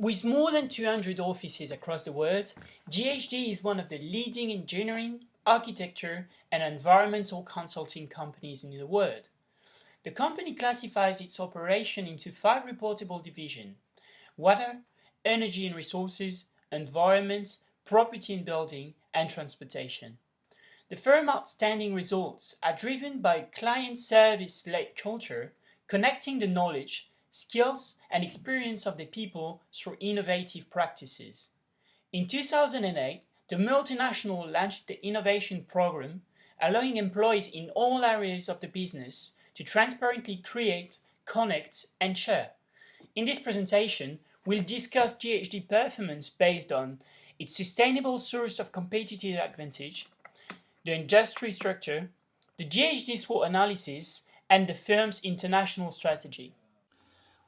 With more than 200 offices across the world, GHD is one of the leading engineering, architecture, and environmental consulting companies in the world. The company classifies its operation into 5 reportable divisions: water, energy and resources, environment, property and building, and transportation. The firm's outstanding results are driven by a client service-led culture, connecting the knowledge, skills, and experience of the people through innovative practices. In 2008, the multinational launched the Innovation Program, allowing employees in all areas of the business to transparently create, connect, and share. In this presentation, we'll discuss GHD performance based on its sustainable source of competitive advantage, the industry structure, the GHD SWOT analysis, and the firm's international strategy.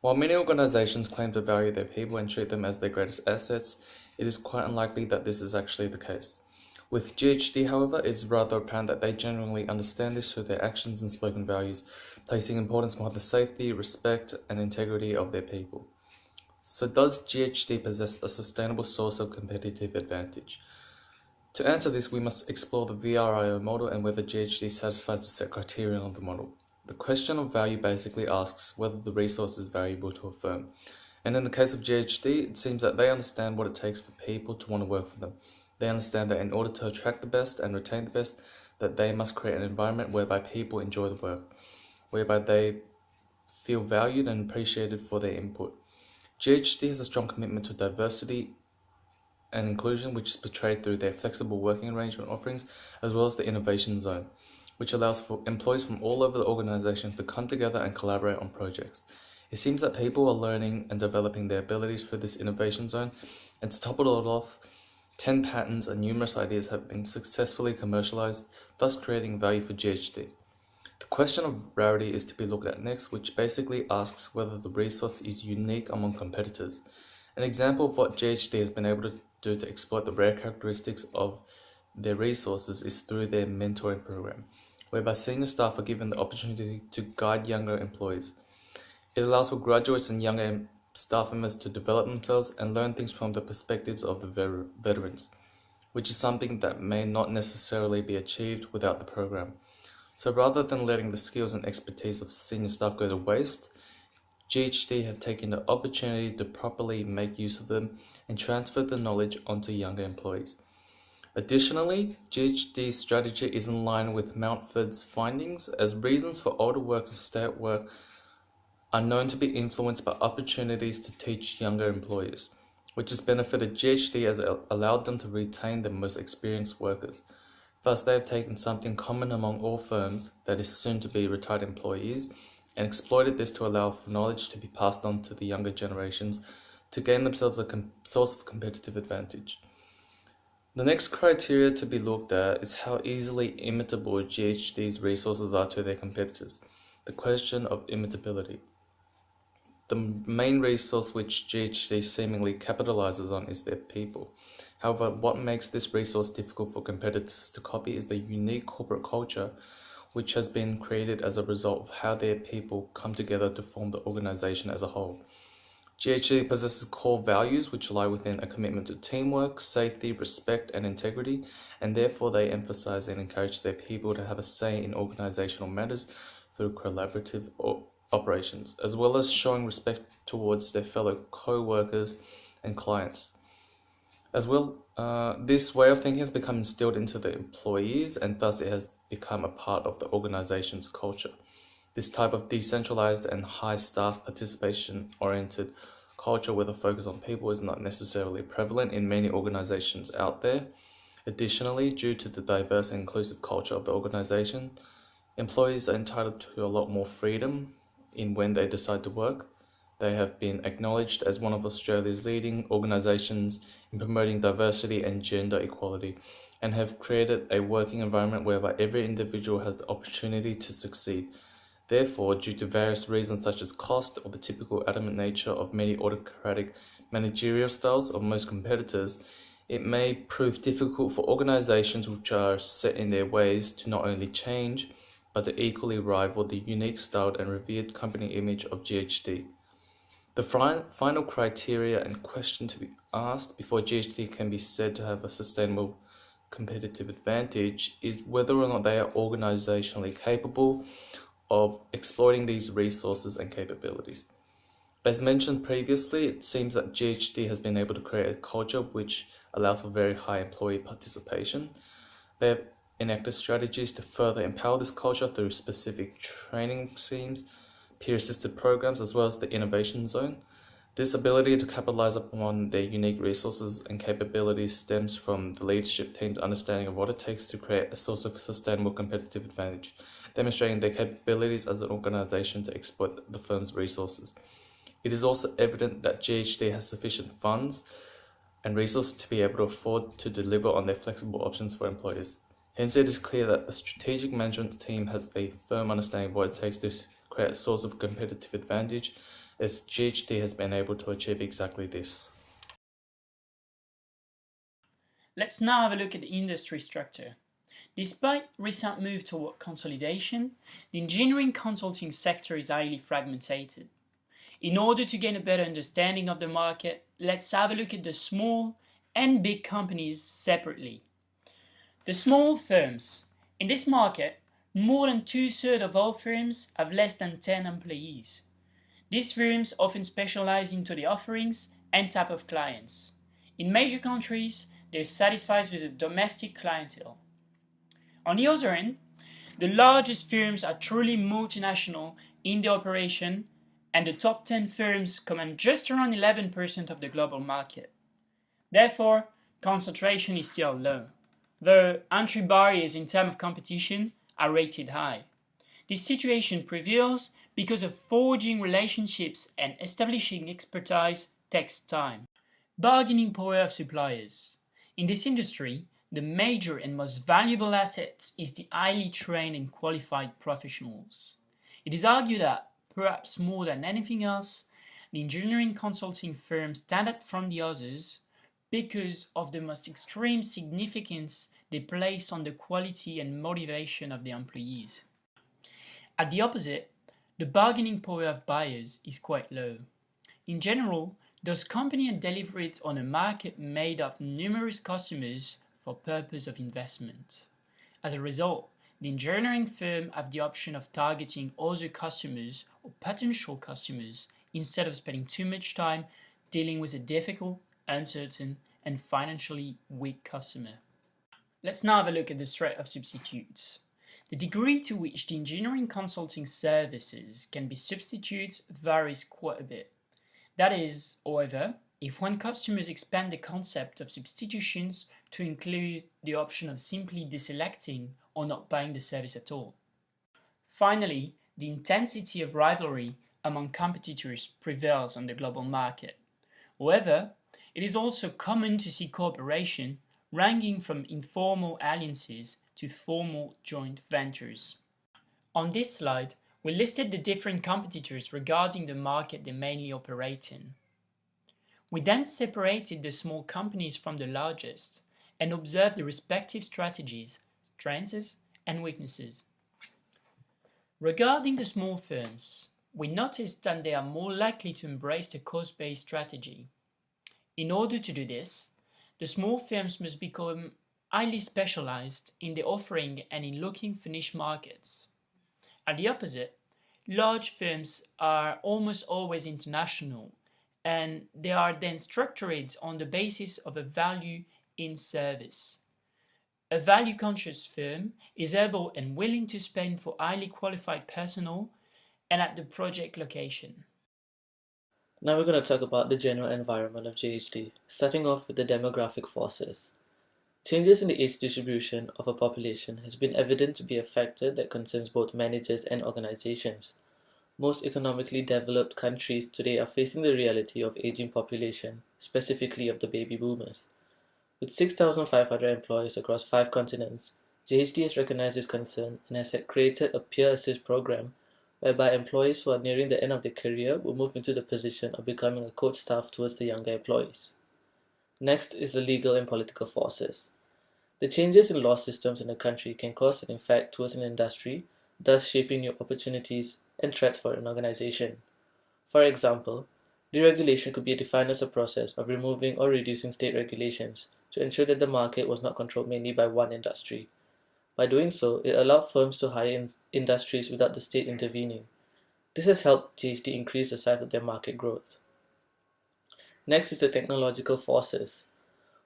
While many organizations claim to value their people and treat them as their greatest assets, it is quite unlikely that this is actually the case. With GHD, however, it is rather apparent that they genuinely understand this through their actions and spoken values, placing importance on the safety, respect, and integrity of their people. So does GHD possess a sustainable source of competitive advantage? To answer this, we must explore the VRIO model and whether GHD satisfies the set criterion of the model. The question of value basically asks whether the resource is valuable to a firm. And in the case of GHD, it seems that they understand what it takes for people to want to work for them. They understand that in order to attract the best and retain the best, that they must create an environment whereby people enjoy the work, whereby they feel valued and appreciated for their input. GHD has a strong commitment to diversity and inclusion, which is portrayed through their flexible working arrangement offerings, as well as the innovation zone, which allows for employees from all over the organization to come together and collaborate on projects. It seems that people are learning and developing their abilities through this innovation zone, and to top it all off, 10 patents and numerous ideas have been successfully commercialized, thus creating value for GHD. The question of rarity is to be looked at next, which basically asks whether the resource is unique among competitors. An example of what GHD has been able to do to exploit the rare characteristics of their resources is through their mentoring program, whereby senior staff are given the opportunity to guide younger employees. It allows for graduates and younger staff members to develop themselves and learn things from the perspectives of the veterans, which is something that may not necessarily be achieved without the program. So rather than letting the skills and expertise of senior staff go to waste, GHD have taken the opportunity to properly make use of them and transfer the knowledge onto younger employees. Additionally, GHD's strategy is in line with Mountford's findings, as reasons for older workers to stay at work are known to be influenced by opportunities to teach younger employees, which has benefited GHD as it allowed them to retain their most experienced workers. Thus, they have taken something common among all firms, that is soon to be retired employees, and exploited this to allow for knowledge to be passed on to the younger generations to gain themselves a source of competitive advantage. The next criteria to be looked at is how easily imitable GHD's resources are to their competitors, the question of imitability. The main resource which GHD seemingly capitalizes on is their people. However, what makes this resource difficult for competitors to copy is the unique corporate culture which has been created as a result of how their people come together to form the organization as a whole. GHD possesses core values which lie within a commitment to teamwork, safety, respect, and integrity, and therefore they emphasize and encourage their people to have a say in organizational matters through collaborative operations, as well as showing respect towards their fellow co-workers and clients. As well, this way of thinking has become instilled into the employees, and thus it has become a part of the organization's culture. This type of decentralized and high staff participation-oriented culture with a focus on people is not necessarily prevalent in many organizations out there. Additionally, due to the diverse and inclusive culture of the organization, employees are entitled to a lot more freedom in when they decide to work. They have been acknowledged as one of Australia's leading organisations in promoting diversity and gender equality, and have created a working environment whereby every individual has the opportunity to succeed. Therefore, due to various reasons such as cost or the typical adamant nature of many autocratic managerial styles of most competitors, it may prove difficult for organisations which are set in their ways to not only change, but to equally rival the unique styled and revered company image of GHD. The final criteria and question to be asked before GHD can be said to have a sustainable competitive advantage is whether or not they are organizationally capable of exploiting these resources and capabilities. As mentioned previously, it seems that GHD has been able to create a culture which allows for very high employee participation. They have enacted strategies to further empower this culture through specific training schemes, peer-assisted programs, as well as the innovation zone. This ability to capitalize upon their unique resources and capabilities stems from the leadership team's understanding of what it takes to create a source of sustainable competitive advantage, demonstrating their capabilities as an organization to exploit the firm's resources. It is also evident that GHD has sufficient funds and resources to be able to afford to deliver on their flexible options for employees. Hence, it is clear that the strategic management team has a firm understanding of what it takes to create a source of competitive advantage, as GHD has been able to achieve exactly this. Let's now have a look at the industry structure. Despite recent move toward consolidation, the engineering consulting sector is highly fragmented. In order to gain a better understanding of the market, let's have a look at the small and big companies separately. The small firms. In this market, more than 2/3 of all firms have less than 10 employees. These firms often specialize into the offerings and type of clients. In major countries, they're satisfied with the domestic clientele. On the other hand, the largest firms are truly multinational in their operation, and the top 10 firms command just around 11% of the global market. Therefore, concentration is still low, though entry barriers in terms of competition are rated high. This situation prevails because of forging relationships and establishing expertise takes time. Bargaining power of suppliers. In this industry, the major and most valuable asset is the highly trained and qualified professionals. It is argued that, perhaps more than anything else, the engineering consulting firms stand out from the others because of the most extreme significance they place on the quality and motivation of the employees. At the opposite, the bargaining power of buyers is quite low. In general, those companies deliver it on a market made of numerous customers for purpose of investment. As a result, the engineering firm have the option of targeting other customers or potential customers instead of spending too much time dealing with a difficult, uncertain, and financially weak customer. Let's now have a look at the threat of substitutes. The degree to which the engineering consulting services can be substituted varies quite a bit. That is, however, if one customers expand the concept of substitutions to include the option of simply deselecting or not buying the service at all. Finally, the intensity of rivalry among competitors prevails on the global market. However, it is also common to see cooperation ranging from informal alliances to formal joint ventures. On this slide, we listed the different competitors regarding the market they mainly operate in. We then separated the small companies from the largest and observed the respective strategies, strengths, and weaknesses. Regarding the small firms, we noticed that they are more likely to embrace the cost-based strategy. In order to do this, the small firms must become highly specialized in the offering and in looking for niche markets. At the opposite, large firms are almost always international, and they are then structured on the basis of a value in service. A value-conscious firm is able and willing to spend for highly qualified personnel and at the project location. Now we're going to talk about the general environment of GHD, starting off with the demographic forces. Changes in the age distribution of a population has been evident to be a factor that concerns both managers and organizations. Most economically developed countries today are facing the reality of aging population, specifically of the baby boomers. With 6,500 employees across 5 continents, GHD has recognized this concern and has created a peer assist program whereby employees who are nearing the end of their career will move into the position of becoming a coach staff towards the younger employees. Next is the legal and political forces. The changes in law systems in the country can cause an effect towards an industry, thus shaping new opportunities and threats for an organization. For example, Deregulation could be defined as a process of removing or reducing state regulations to ensure that the market was not controlled mainly by one industry. By doing so, it allowed firms to hire in industries without the state intervening. This has helped GHD increase the size of their market growth. Next is the technological forces.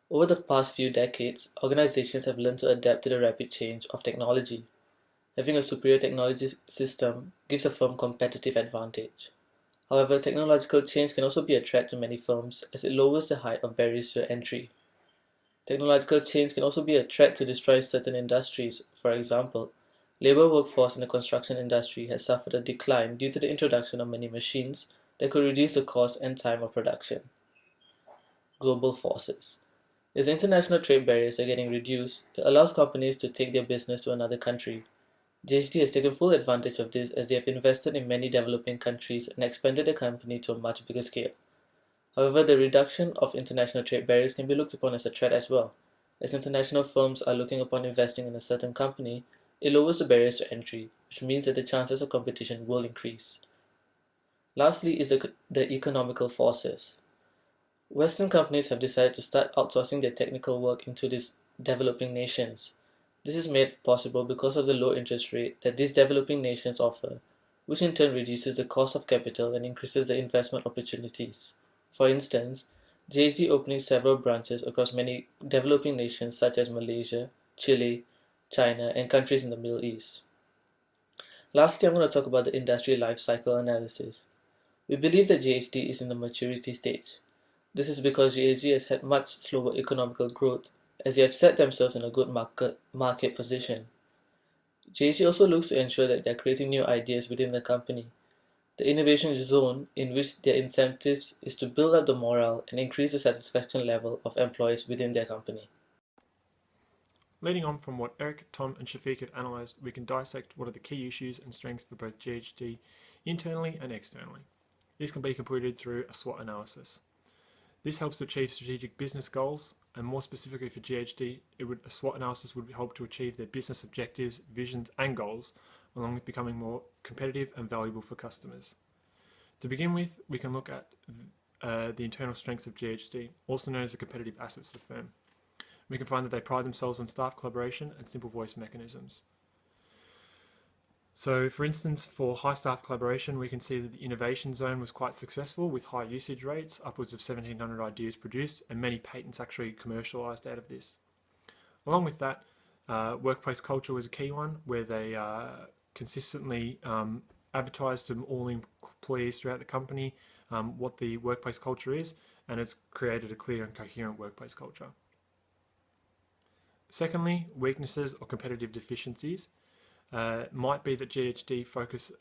Over the past few decades, organizations have learned to adapt to the rapid change of technology. Having a superior technology system gives a firm competitive advantage. However, technological change can also be a threat to many firms as it lowers the height of barriers to entry. Technological change can also be a threat to destroy certain industries. For example, labor workforce in the construction industry has suffered a decline due to the introduction of many machines that could reduce the cost and time of production. Global forces. As international trade barriers are getting reduced, it allows companies to take their business to another country. GHD has taken full advantage of this as they have invested in many developing countries and expanded the company to a much bigger scale. However, the reduction of international trade barriers can be looked upon as a threat as well. As international firms are looking upon investing in a certain company, it lowers the barriers to entry, which means that the chances of competition will increase. Lastly is the economical forces. Western companies have decided to start outsourcing their technical work into these developing nations. This is made possible because of the low interest rate that these developing nations offer, which in turn reduces the cost of capital and increases the investment opportunities. For instance, GHD opening several branches across many developing nations such as Malaysia, Chile, China, and countries in the Middle East. Lastly, I'm going to talk about the industry life cycle analysis. We believe that GHD is in the maturity stage. This is because GHD has had much slower economical growth as they have set themselves in a good market position. GHD also looks to ensure that they are creating new ideas within the company. The innovation zone, in which their incentives is to build up the morale and increase the satisfaction level of employees within their company. Leading on from what Eric, Tom and Shafiq have analysed, we can dissect what are the key issues and strengths for both GHD internally and externally. This can be completed through a SWOT analysis. This helps to achieve strategic business goals, and more specifically for GHD, a SWOT analysis would help to achieve their business objectives, visions and goals, along with becoming more competitive and valuable for customers. To begin with, we can look at the internal strengths of GHD, also known as the competitive assets of the firm. We can find that they pride themselves on staff collaboration and simple voice mechanisms. So, for instance, for high staff collaboration, we can see that the innovation zone was quite successful with high usage rates, upwards of 1,700 ideas produced, and many patents actually commercialised out of this. Along with that, workplace culture was a key one, where they consistently advertised to all employees throughout the company what the workplace culture is, and it's created a clear and coherent workplace culture. Secondly, weaknesses or competitive deficiencies. Might be that GHD focus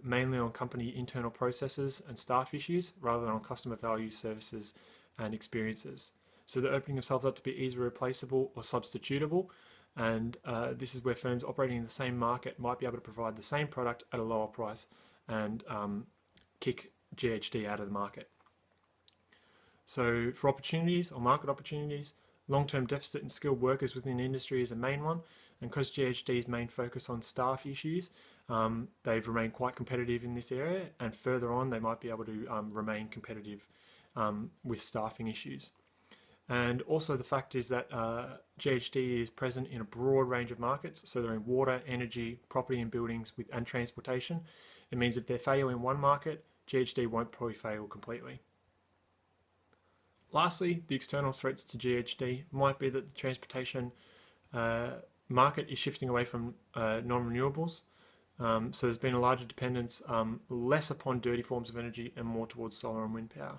mainly on company internal processes and staff issues rather than on customer value, services and experiences. So they're opening themselves up to be easily replaceable or substitutable, and this is where firms operating in the same market might be able to provide the same product at a lower price and kick GHD out of the market. So for opportunities or market opportunities, long-term deficit in skilled workers within the industry is a main one, and because GHD's main focus on staff issues, they've remained quite competitive in this area, and further on they might be able to remain competitive with staffing issues. And also the fact is that GHD is present in a broad range of markets, so they're in water, energy, property and buildings and transportation. It means if they fail in one market, GHD won't probably fail completely. Lastly, the external threats to GHD might be that the transportation market is shifting away from non-renewables. So there's been a larger dependence less upon dirty forms of energy and more towards solar and wind power.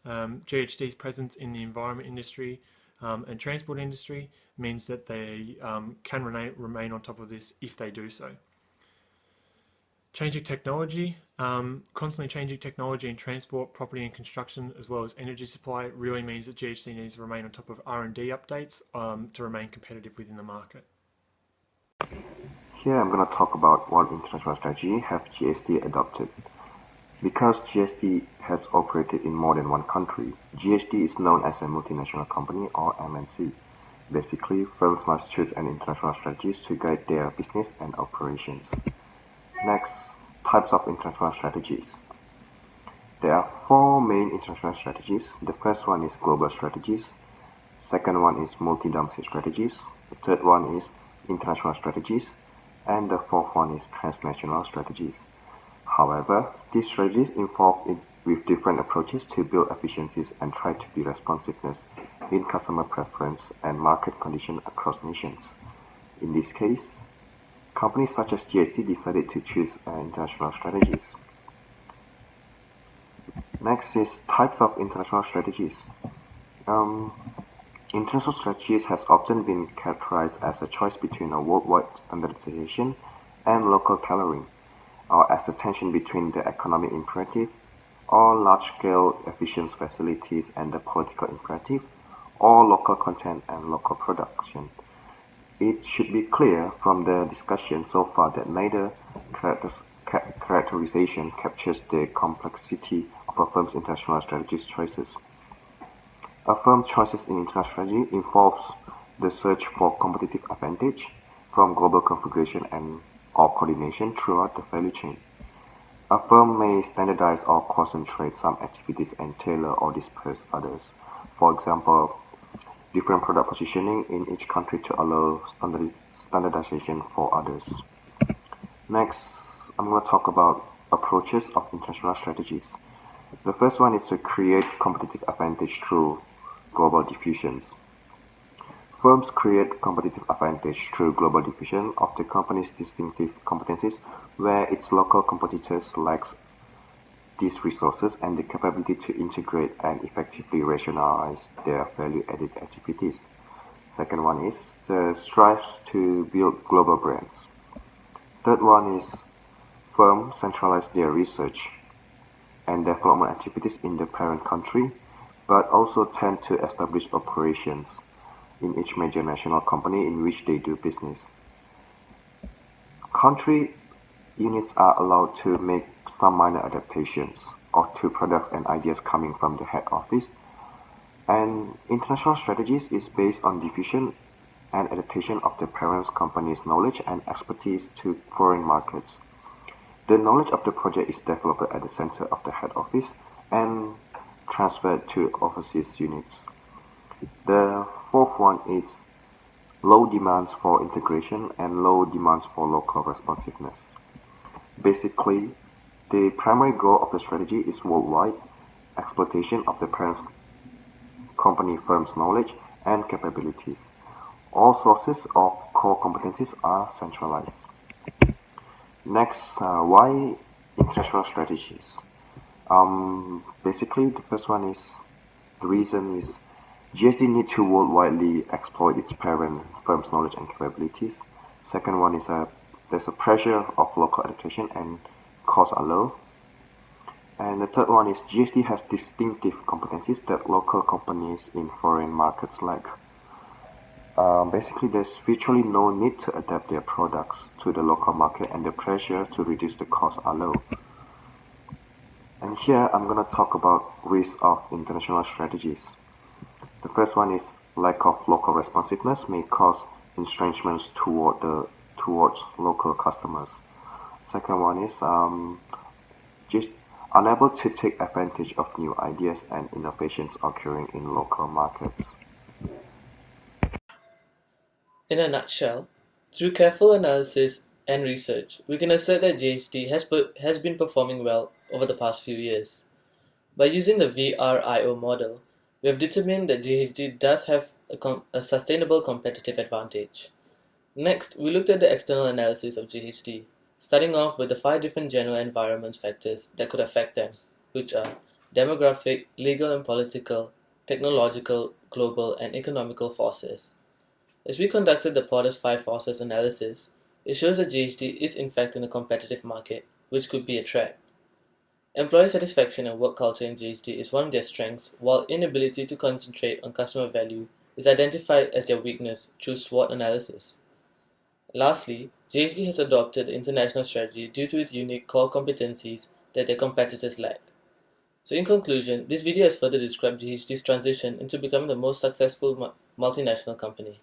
GHD's presence in the environment industry and transport industry means that they can remain on top of this if they do so. Changing technology, constantly changing technology in transport, property and construction, as well as energy supply, really means that GHD needs to remain on top of R&D updates to remain competitive within the market. Here I'm going to talk about what international strategy have GHD adopted. Because GHD has operated in more than one country, GHD is known as a multinational company or MNC. Basically, firms must choose an international strategies to guide their business and operations. Next, types of international strategies. There are four main international strategies. The first one is global strategies. Second one is multi-domestic strategies. The third one is international strategies. And the fourth one is transnational strategies. However, these strategies involve with different approaches to build efficiencies and try to be responsiveness in customer preference and market condition across nations. In this case, companies such as GHD decided to choose international strategies. Next is types of international strategies. International strategies has often been characterized as a choice between a worldwide standardization and local tailoring, or as the tension between the economic imperative, or large-scale efficient facilities, and the political imperative, or local content and local production. It should be clear from the discussion so far that neither characterization captures the complexity of a firm's international strategy choices. A firm's choices in international strategy involves the search for competitive advantage from global configuration or coordination throughout the value chain. A firm may standardize or concentrate some activities and tailor or disperse others. For example, different product positioning in each country to allow standardization for others. Next, I'm going to talk about approaches of international strategies. The first one is to create competitive advantage through global diffusions. Firms create competitive advantage through global diffusion of the company's distinctive competencies where its local competitors lack these resources and the capability to integrate and effectively rationalize their value-added activities. Second one is the strives to build global brands. Third one is firms centralize their research and development activities in the parent country, but also tend to establish operations in each major national company in which they do business. Country units are allowed to make some minor adaptations to products and ideas coming from the head office. And international strategies is based on diffusion and adaptation of the parent company's knowledge and expertise to foreign markets. The knowledge of the project is developed at the center of the head office and transferred to overseas units. The fourth one is low demands for integration and low demands for local responsiveness. Basically, the primary goal of the strategy is worldwide exploitation of the parent company firm's knowledge and capabilities. All sources of core competencies are centralized. Next, why international strategies? Basically, the first one is the reason is GHD need to worldwidely exploit its parent firm's knowledge and capabilities. Second one is there's a pressure of local adaptation and costs are low. And the third one is GHD has distinctive competencies that local companies in foreign markets lack. Basically, there's virtually no need to adapt their products to the local market and the pressure to reduce the costs are low. And here I'm going to talk about risks of international strategies. The first one is lack of local responsiveness may cause estrangements towards local customers. Second one is just unable to take advantage of new ideas and innovations occurring in local markets. In a nutshell, through careful analysis and research, we can assert that GHD has been performing well over the past few years. By using the VRIO model, we have determined that GHD does have a sustainable competitive advantage. Next, we looked at the external analysis of GHD, starting off with the 5 different general environment factors that could affect them, which are demographic, legal and political, technological, global, and economical forces. As we conducted the Porter's 5 forces analysis, it shows that GHD is in fact in a competitive market, which could be a threat. Employee satisfaction and work culture in GHD is one of their strengths, while inability to concentrate on customer value is identified as their weakness through SWOT analysis. Lastly, GHD has adopted the international strategy due to its unique core competencies that their competitors lack. So in conclusion, this video has further described GHD's transition into becoming the most successful multinational company.